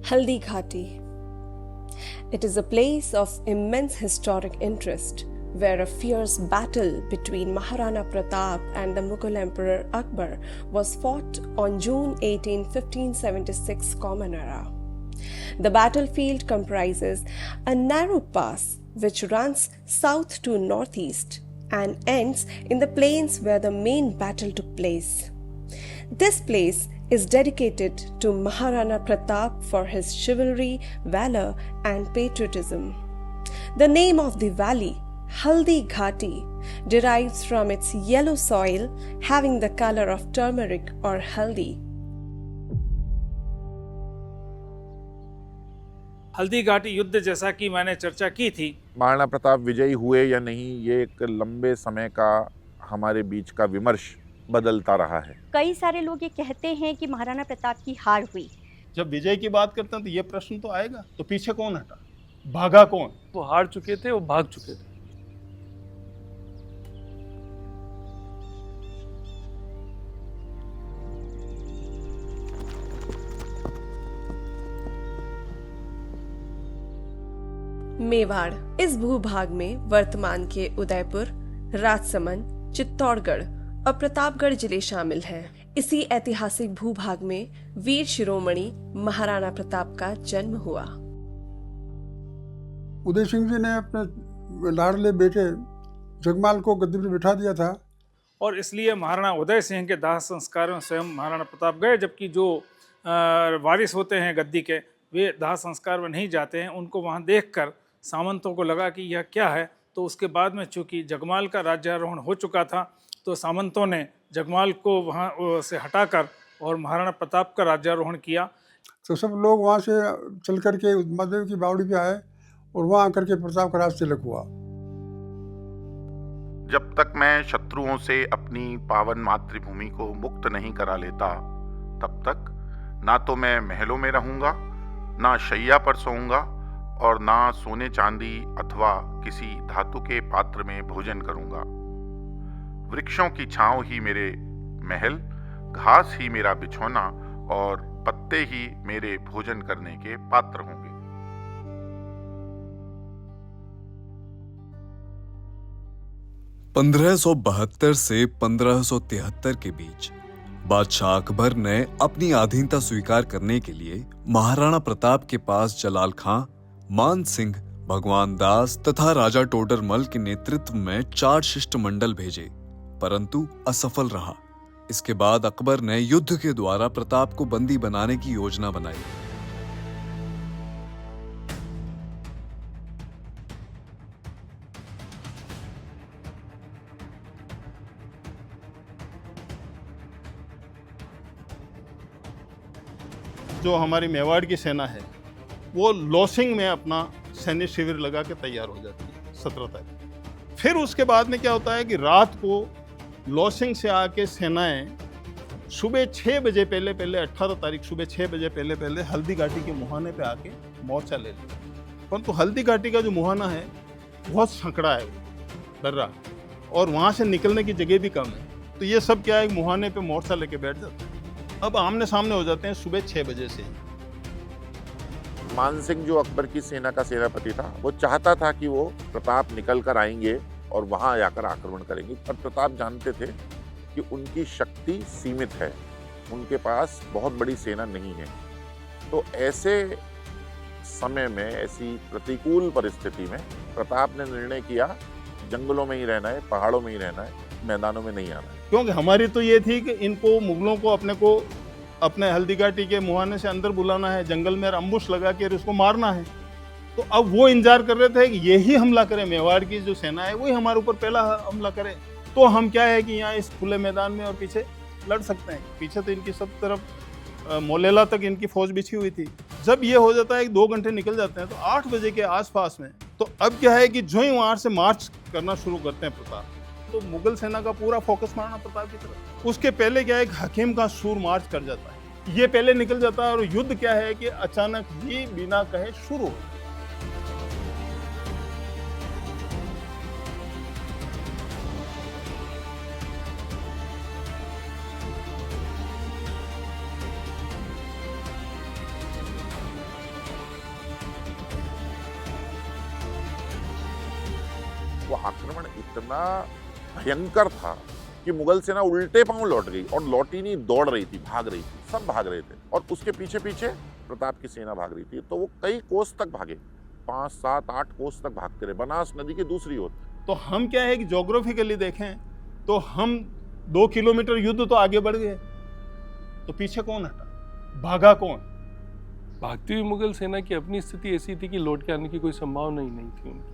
Haldi Ghati. It is a place of immense historic interest where a fierce battle between Maharana Pratap and the Mughal Emperor Akbar was fought on June 18, 1576 Common Era. The battlefield comprises a narrow pass which runs south to northeast and ends in the plains where the main battle took place. This place is dedicated to Maharana Pratap for his chivalry, valor, and patriotism. The name of the valley, Haldi Ghati, derives from its yellow soil having the color of turmeric or haldi. Haldi Ghati युद्ध जैसा कि मैंने चर्चा की थी, महाराणा प्रताप विजयी हुए या नहीं, ये एक लंबे समय का हमारे बीच का विमर्श बदलता रहा है। कई सारे लोग ये कहते हैं कि महाराणा प्रताप की हार हुई। जब विजय की बात करते हैं तो ये प्रश्न तो आएगा, तो पीछे कौन हटा, भागा कौन? वो हार चुके थे, वो भाग चुके थे। मेवाड़ इस भूभाग में वर्तमान के उदयपुर, राजसमंद, चित्तौड़गढ़ और प्रतापगढ़ जिले शामिल हैं। इसी ऐतिहासिक भूभाग में वीर शिरोमणि महाराणा प्रताप का जन्म हुआ। उदय सिंह जी ने अपने लाडले बेटे जगमाल को गद्दी पर बिठा दिया था और इसलिए महाराणा उदय सिंह के दाह संस्कार में स्वयं महाराणा प्रताप गए, जबकि जो वारिस होते हैं गद्दी के, वे दाह संस्कार में नहीं जाते हैं। उनको वहाँ देखकर सामंतों को लगा कि यह क्या है, तो उसके बाद में चूँकि जगमाल का राज्यारोहण हो चुका था, तो सामंतों ने जगमाल को वहाँ से हटाकर और महाराणा प्रताप का राज्यारोहण किया। तो सब लोग वहाँ से चल करके महादेव की बावड़ी पे आए और वहाँ आकर के प्रताप का राज तिलक हुआ। जब तक मैं शत्रुओं से अपनी पावन मातृभूमि को मुक्त नहीं करा लेता, तब तक ना तो मैं महलों में रहूंगा, ना शैया पर सोऊंगा और ना सोने चांदी अथवा किसी धातु के पात्र में भोजन करूंगा। वृक्षों की छांव ही मेरे महल, घास ही मेरा बिछौना और पत्ते ही मेरे भोजन करने के पात्र होंगे। (1572 से 1573 के बीच बादशाह अकबर ने अपनी अधीनता स्वीकार करने के लिए महाराणा प्रताप के पास जलाल खां, मान सिंह, भगवान दास तथा राजा टोडरमल के नेतृत्व में 4 शिष्टमंडल भेजे, परंतु असफल रहा। इसके बाद अकबर ने युद्ध के द्वारा प्रताप को बंदी बनाने की योजना बनाई। जो हमारी मेवाड़ की सेना है वो लॉसिंग में अपना सैन्य शिविर लगा के तैयार हो जाती है 17 तारीख। फिर उसके बाद में क्या होता है कि रात को लॉसिंग से आके सेनाएं सुबह 6 बजे पहले 18 तारीख सुबह 6 बजे पहले हल्दी घाटी के मुहाने पे आके मोर्चा ले लेते हैं। परंतु हल्दी घाटी का जो मुहाना है बहुत संकड़ा है, दर्रा, और वहाँ से निकलने की जगह भी कम है। तो ये सब क्या है, मुहाने पे मोर्चा लेके बैठ जाते हैं। अब आमने सामने हो जाते हैं सुबह 6 बजे से। मान सिंह जो अकबर की सेना का सेनापति था, वो चाहता था कि वो प्रताप निकल कर आएंगे और वहां जाकर आक्रमण करेंगे, पर प्रताप जानते थे कि उनकी शक्ति सीमित है, उनके पास बहुत बड़ी सेना नहीं है। तो ऐसे समय में, ऐसी प्रतिकूल परिस्थिति में प्रताप ने निर्णय किया जंगलों में ही रहना है, पहाड़ों में ही रहना है, मैदानों में नहीं आना है। क्योंकि हमारी तो ये थी कि इनको मुगलों को अपने हल्दी घाटी के मुहाने से अंदर बुलाना है, जंगल में अम्बुश लगा के उसको मारना है। तो अब वो इंतजार कर रहे थे कि यही हमला करे, मेवाड़ की जो सेना है वही हमारे ऊपर पहला हमला करे, तो हम क्या है कि यहाँ इस खुले मैदान में और पीछे लड़ सकते हैं। पीछे तो इनकी सब तरफ मोलेला तक इनकी फौज बिछी हुई थी। जब ये हो जाता है कि 2 घंटे निकल जाते हैं, तो 8 बजे के आसपास में, तो अब क्या है कि जो ही वहाँ से मार्च करना शुरू करते हैं प्रताप, तो मुगल सेना का पूरा फोकस महाराणा प्रताप की तरफ। उसके पहले क्या है, हकीम का सूर मार्च कर जाता है, ये पहले निकल जाता है, और युद्ध क्या है कि अचानक ही बिना कहे शुरू हो। वो आक्रमण इतना भयंकर था कि मुगल सेना उल्टे पांव लौट गई, और लौटी नहीं, दौड़ रही थी, भाग रही थी, सब भाग रहे थे, और उसके पीछे पीछे प्रताप की सेना भाग रही थी। तो वो कई कोस तक भागे, 5, 7, 8 कोस तक भागते रहे, बनास नदी की दूसरी ओर। तो हम क्या है कि ज्योग्राफिकली देखें तो हम 2 किलोमीटर युद्ध तो आगे बढ़ गए, तो पीछे कौन हटा, भागा कौन? भागती हुई मुगल सेना की अपनी स्थिति ऐसी थी कि लौट के आने की कोई संभावना ही नहीं थी उनकी।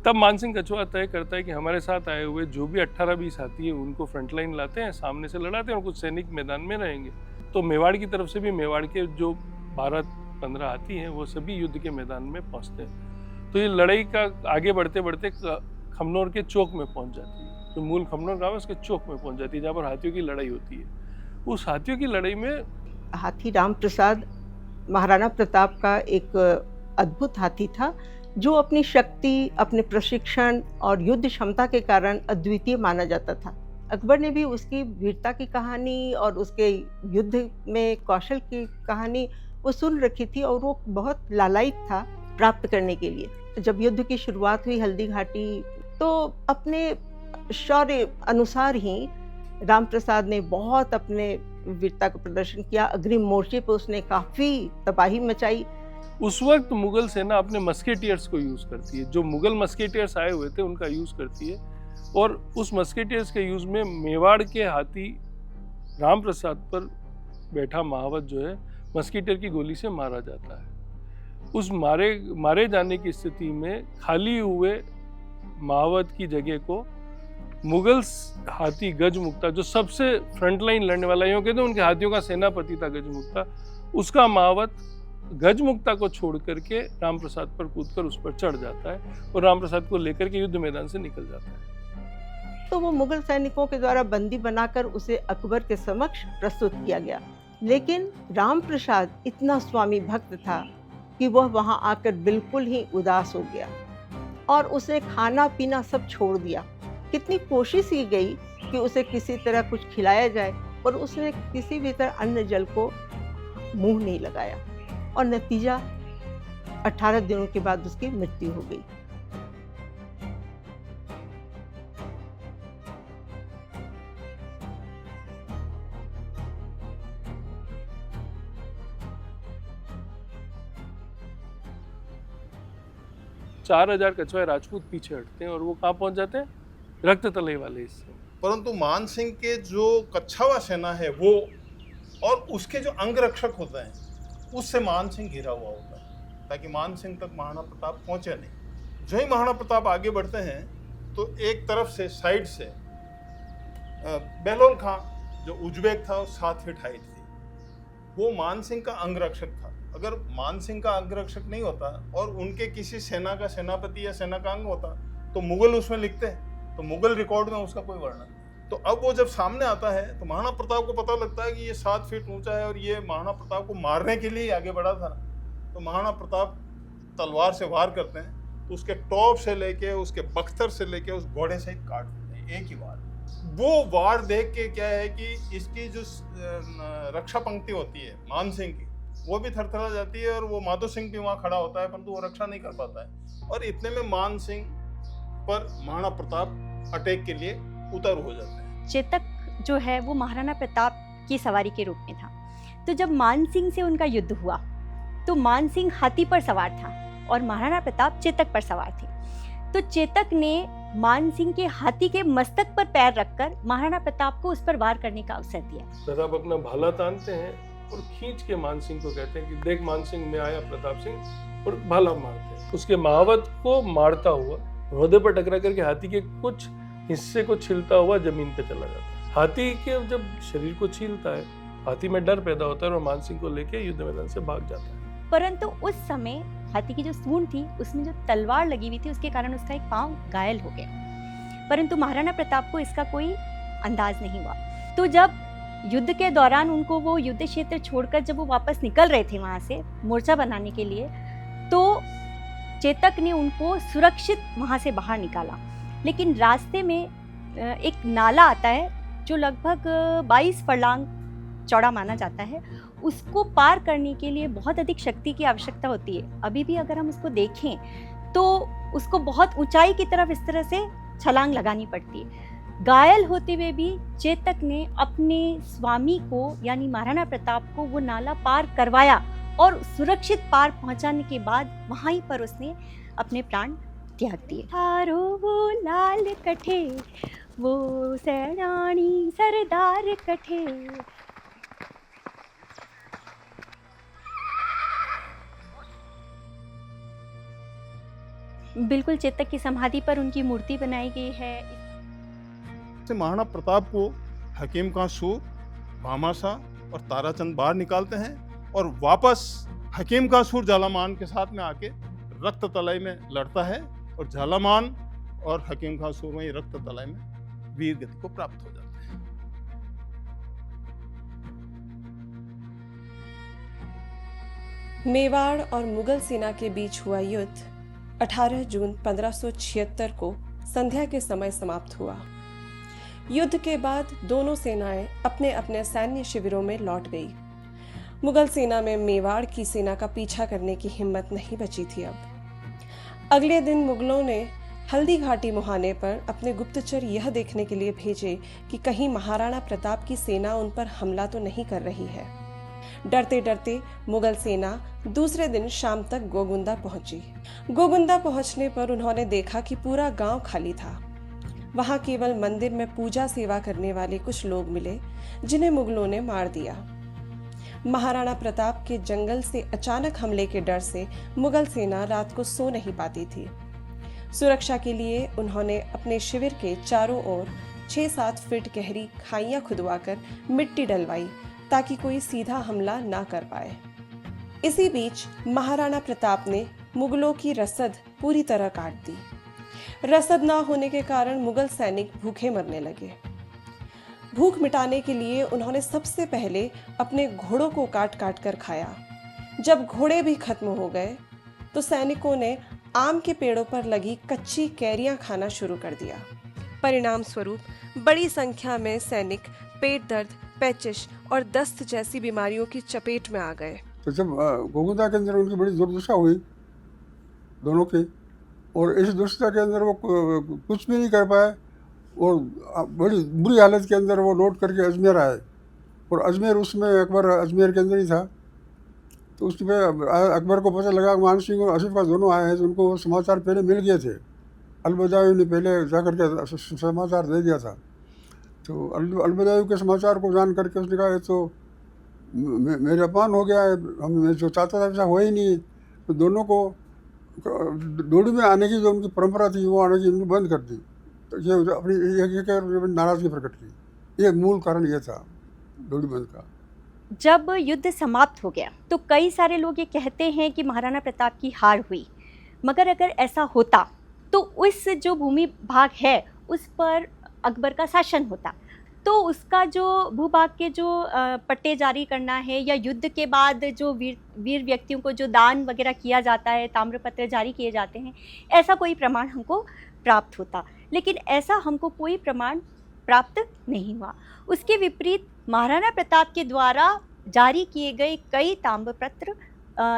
तब मानसिंह कछुआ तय करता है कि हमारे साथ आए हुए जो भी 18-20 हाथी है उनको फ्रंट लाइन लाते हैं, सामने से लड़ाते हैं, और कुछ सैनिक मैदान में रहेंगे। तो मेवाड़ की तरफ से भी मेवाड़ के जो 12-15 हाथी हैं वो सभी युद्ध के मैदान में पहुंचते हैं। तो ये लड़ाई का आगे बढ़ते बढ़ते खमनोर के चौक में पहुंच जाती है। जो मूल खमनोर गाँव है उसके चौक में पहुंच जाती है, जहाँ पर हाथियों की लड़ाई होती है। उस हाथियों की लड़ाई में हाथी राम प्रसाद महाराणा प्रताप का एक अद्भुत हाथी था, जो अपनी शक्ति, अपने प्रशिक्षण और युद्ध क्षमता के कारण अद्वितीय माना जाता था। अकबर ने भी उसकी वीरता की कहानी और उसके युद्ध में कौशल की कहानी वो सुन रखी थी, और वो बहुत लालायित था प्राप्त करने के लिए। जब युद्ध की शुरुआत हुई हल्दी घाटी, तो अपने शौर्य अनुसार ही राम प्रसाद ने बहुत अपने वीरता का प्रदर्शन किया। अग्रिम मोर्चे पर उसने काफ़ी तबाही मचाई। उस वक्त मुगल सेना अपने मस्केटियर्स को यूज करती है, जो मुगल मस्केटियर्स आए हुए थे उनका यूज करती है, और उस मस्केटियर्स के यूज में मेवाड़ के हाथी राम प्रसाद पर बैठा महावत जो है मस्केटियर की गोली से मारा जाता है। उस मारे जाने की स्थिति में खाली हुए महावत की जगह को मुगल हाथी गजमुक्ता, जो सबसे फ्रंट लाइन लड़ने वाला, यूं कहते हैं उनके हाथियों का सेनापति था गजमुक्ता, उसका महावत गजमुक्ता को छोड़ करके राम प्रसाद पर कूदकर उस पर चढ़ जाता है और राम प्रसाद को लेकर के युद्ध मैदान से निकल जाता है। तो वो मुगल सैनिकों के द्वारा बंदी बनाकर उसे अकबर के समक्ष प्रस्तुत किया गया, लेकिन राम प्रसाद इतना स्वामी भक्त था कि वह वहां आकर बिल्कुल ही उदास हो गया और उसे खाना पीना सब छोड़ दिया। कितनी कोशिश की गई कि उसे किसी तरह कुछ खिलाया जाए, पर उसने किसी भी तरह अन्न जल को मुंह नहीं लगाया, और नतीजा 18 दिनों के बाद उसकी मृत्यु हो गई। चार 4000 कछुआ राजपूत पीछे हटते हैं और वो कहाँ पहुंच जाते हैं? रक्त तले वाले हिस्से। परंतु मान सिंह के जो कच्छावा सेना है वो और उसके जो अंगरक्षक होते हैं उससे मान सिंह घिरा हुआ होता है, ताकि मान सिंह तक महाराणा प्रताप पहुंचे नहीं। जो ही महाराणा प्रताप आगे बढ़ते हैं तो एक तरफ से साइड से बेलोल खां जो उज्बेक था 7 फीट हाइट थी, वो मान सिंह का अंगरक्षक था। अगर मान सिंह का अंगरक्षक नहीं होता और उनके किसी सेना का सेनापति या सेना का अंग होता तो मुगल उसमें लिखते हैं, तो मुगल रिकॉर्ड में उसका कोई वर्णन नहीं। तो अब वो जब सामने आता है तो महाराणा प्रताप को पता लगता है कि ये 7 फीट ऊंचा है और ये महाराणा प्रताप को मारने के लिए आगे बढ़ा था। तो महाराणा प्रताप तलवार से वार करते हैं, तो उसके टॉप से लेके उसके बख्तर से लेके उस घोड़े सहित काट देते हैं एक ही वार। वो वार देख के क्या है कि इसकी जो रक्षा पंक्ति होती है मान सिंह की, वो भी थरथरा जाती है, और वो माधो सिंह भी वहाँ खड़ा होता है, परंतु वो रक्षा नहीं कर पाता है। और इतने में मान सिंह पर महाराणा प्रताप अटैक के लिए उतर हो जाते हैं। चेतक जो है वो महाराणा प्रताप की सवारी के रूप में था। तो जब मान सिंह से उनका युद्ध हुआ तो मान सिंह हाथी पर सवार था और महाराणा प्रताप चेतक पर सवार थे। तो चेतक ने मान सिंह के हाथी के मस्तक पर पैर रखकर महाराणा प्रताप को उस पर वार करने का अवसर दिया। प्रताप अपना भाला तानते हैं और खींच के मान सिंह को कहते हैं कि देख मान सिंह में आया प्रताप सिंह, और भाला मारते हैं। उसके महावत को मारता हुआ हृदय पर टकरा करके हाथी के कुछ हिस्से को छीलता हुआ जमीन पे चला जाता है। हाथी के जब शरीर को छीलता है, हाथी में डर पैदा होता है और मान सिंह को लेके युद्ध मैदान से भाग जाता है। परंतु उस समय हाथी की जो सूंड थी उसमें जो तलवार लगी हुई थी उसके कारण उसका एक पांव घायल हो गया। परंतु महाराणा प्रताप को इसका कोई अंदाज नहीं हुआ। तो जब युद्ध के दौरान उनको वो युद्ध क्षेत्र छोड़कर जब वो वापस निकल रहे थे वहाँ से मोर्चा बनाने के लिए, तो चेतक ने उनको सुरक्षित वहाँ से बाहर निकाला। लेकिन रास्ते में एक नाला आता है जो लगभग 22 फरलांग चौड़ा माना जाता है। उसको पार करने के लिए बहुत अधिक शक्ति की आवश्यकता होती है। अभी भी अगर हम उसको देखें तो उसको बहुत ऊंचाई की तरफ इस तरह से छलांग लगानी पड़ती है। घायल होते हुए भी चेतक ने अपने स्वामी को यानी महाराणा प्रताप को वो नाला पार करवाया और सुरक्षित पार पहुंचाने के बाद वहीं पर उसने अपने प्राण त्याग दिए। थारो वो लाल कठे वो सैनानी सरदार कठे। बिल्कुल चेतक की समाधि पर उनकी मूर्ति बनाई गई है। महाराणा प्रताप को हकीम का सूर, भामाशाह और ताराचंद बाहर निकालते हैं और वापस हकीम का सूर झालामान के साथ में आके रक्त तलाई में लड़ता है और झालामान और हकीम का सूर वहीं रक्त तलाई में वीर गति को प्राप्त हो जाते हैं। मेवाड़ और मुगल सेना के बीच हुआ युद्ध 18 जून 1576 को संध्या के समय समाप्त हुआ। युद्ध के बाद दोनों सेनाएं अपने अपने सैन्य शिविरों में लौट गई। मुगल सेना में मेवाड़ की सेना का पीछा करने की हिम्मत नहीं बची थी। अब अगले दिन मुगलों ने हल्दी घाटी मुहाने पर अपने गुप्तचर यह देखने के लिए भेजे कि कहीं महाराणा प्रताप की सेना उन पर हमला तो नहीं कर रही है। डरते डरते मुगल सेना दूसरे दिन शाम तक गोगुंदा पहुंची। गोगुंदा पहुंचने पर उन्होंने देखा कि पूरा गांव खाली था। वहां केवल मंदिर में पूजा सेवा करने वाले कुछ लोग मिले जिन्हें मुगलों ने मार दिया। महाराणा प्रताप के जंगल से अचानक हमले के डर से मुगल सेना रात को सो नहीं पाती थी। सुरक्षा के लिए उन्होंने अपने शिविर के चारों ओर 6-7 फीट गहरी खाइयां खुदवाकर मिट्टी डलवाई ताकि कोई सीधा हमला ना कर पाए। इसी बीच महाराणा प्रताप ने मुगलों की रसद पूरी तरह काट दी। रसद ना होने के कारण मुगल सैनिक भूखे मरने लगे। भूख मिटाने के लिए उन्होंने सबसे पहले अपने घोड़ों को काट काट कर खाया। जब घोड़े भी खत्म हो गए तो सैनिकों ने आम के पेड़ों पर लगी कच्ची कैरियां खाना शुरू कर दिया। परिणाम स्वरूप बड़ी संख्या में सैनिक पेट दर्द, पेचिश और दस्त जैसी बीमारियों की चपेट में आ गए। तो जब गोगुंदा के अंदर उनकी बड़ी दुर्दशा हुई दोनों की, और इस दुर्दशा के अंदर वो कुछ भी नहीं कर पाए और बड़ी बुरी हालत के अंदर वो लौट करके अजमेर आए। और अजमेर उसमें अकबर अजमेर के अंदर ही था। तो उसमें अकबर को पता लगा मान सिंह और आसिफ खान दोनों आए हैं, तो उनको समाचार पहले मिल गए थे। अलबदावी ने पहले जा करके समाचार दे दिया था। तो अलबदावी के समाचार को जान करके उसने कहा ये तो मेरे अपमान हो गया है, हम जो चाहता था वैसा हो ही नहीं। तो दोनों को डोडी में आने की जो उनकी परंपरा थी वो आने की उन्होंने बंद कर दी। तो ये अपनी नाराज़गी प्रकट की। ये मूल कारण ये था डोडी बंद का। जब युद्ध समाप्त हो गया तो कई सारे लोग ये कहते हैं कि महाराणा प्रताप की हार हुई, मगर अगर ऐसा होता तो उस जो भूमि भाग है उस पर अकबर का शासन होता, तो उसका जो भूभाग के जो पट्टे जारी करना है या युद्ध के बाद जो वीर व्यक्तियों को जो दान वगैरह किया जाता है, ताम्रपत्र जारी किए जाते हैं, ऐसा कोई प्रमाण हमको प्राप्त होता। लेकिन ऐसा हमको कोई प्रमाण प्राप्त नहीं हुआ। उसके विपरीत महाराणा प्रताप के द्वारा जारी किए गए कई ताम्रपत्र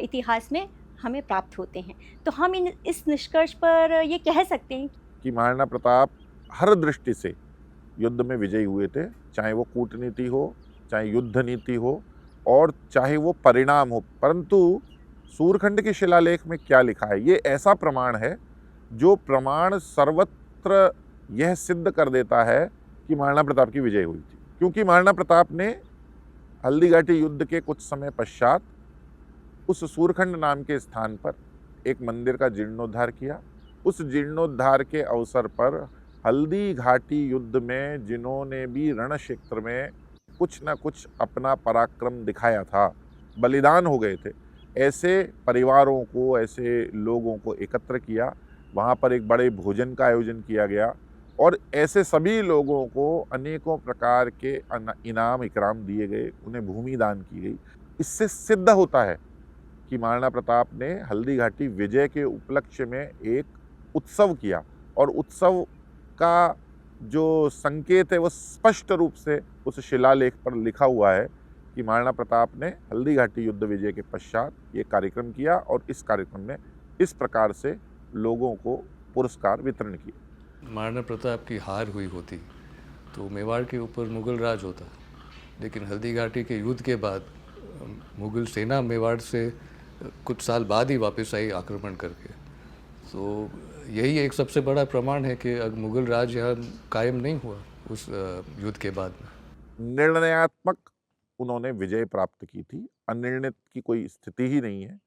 इतिहास में हमें प्राप्त होते हैं। तो हम इस निष्कर्ष पर ये कह सकते हैं कि महाराणा प्रताप हर दृष्टि से युद्ध में विजयी हुए थे, चाहे वो कूटनीति हो, चाहे युद्ध नीति हो और चाहे वो परिणाम हो। परंतु सूरखंड के शिलालेख में क्या लिखा है, ये ऐसा प्रमाण है जो प्रमाण सर्वत्र यह सिद्ध कर देता है कि महाराणा प्रताप की विजय हुई थी। क्योंकि महाराणा प्रताप ने हल्दी घाटी युद्ध के कुछ समय पश्चात उस सूरखंड नाम के स्थान पर एक मंदिर का जीर्णोद्धार किया। उस जीर्णोद्धार के अवसर पर हल्दी घाटी युद्ध में जिन्होंने भी रण क्षेत्र में कुछ न कुछ अपना पराक्रम दिखाया था, बलिदान हो गए थे, ऐसे परिवारों को, ऐसे लोगों को एकत्र किया। वहाँ पर एक बड़े भोजन का आयोजन किया गया और ऐसे सभी लोगों को अनेकों प्रकार के इनाम इकराम दिए गए, उन्हें भूमि दान की गई। इससे सिद्ध होता है कि महाराणा प्रताप ने हल्दी घाटी विजय के उपलक्ष्य में एक उत्सव किया और उत्सव का जो संकेत है वो स्पष्ट रूप से उस शिलालेख पर लिखा हुआ है कि महाराणा प्रताप ने हल्दी घाटी युद्ध विजय के पश्चात ये कार्यक्रम किया और इस कार्यक्रम में इस प्रकार से लोगों को पुरस्कार वितरण किए। महाराणा प्रताप की हार हुई होती तो मेवाड़ के ऊपर मुगल राज होता, लेकिन हल्दी घाटी के युद्ध के बाद मुगल सेना मेवाड़ से कुछ साल बाद ही वापस आई आक्रमण करके। तो यही एक सबसे बड़ा प्रमाण है कि मुगल राज यहाँ कायम नहीं हुआ उस युद्ध के बाद में। निर्णयात्मक उन्होंने विजय प्राप्त की थी, अनिर्णित की कोई स्थिति ही नहीं है।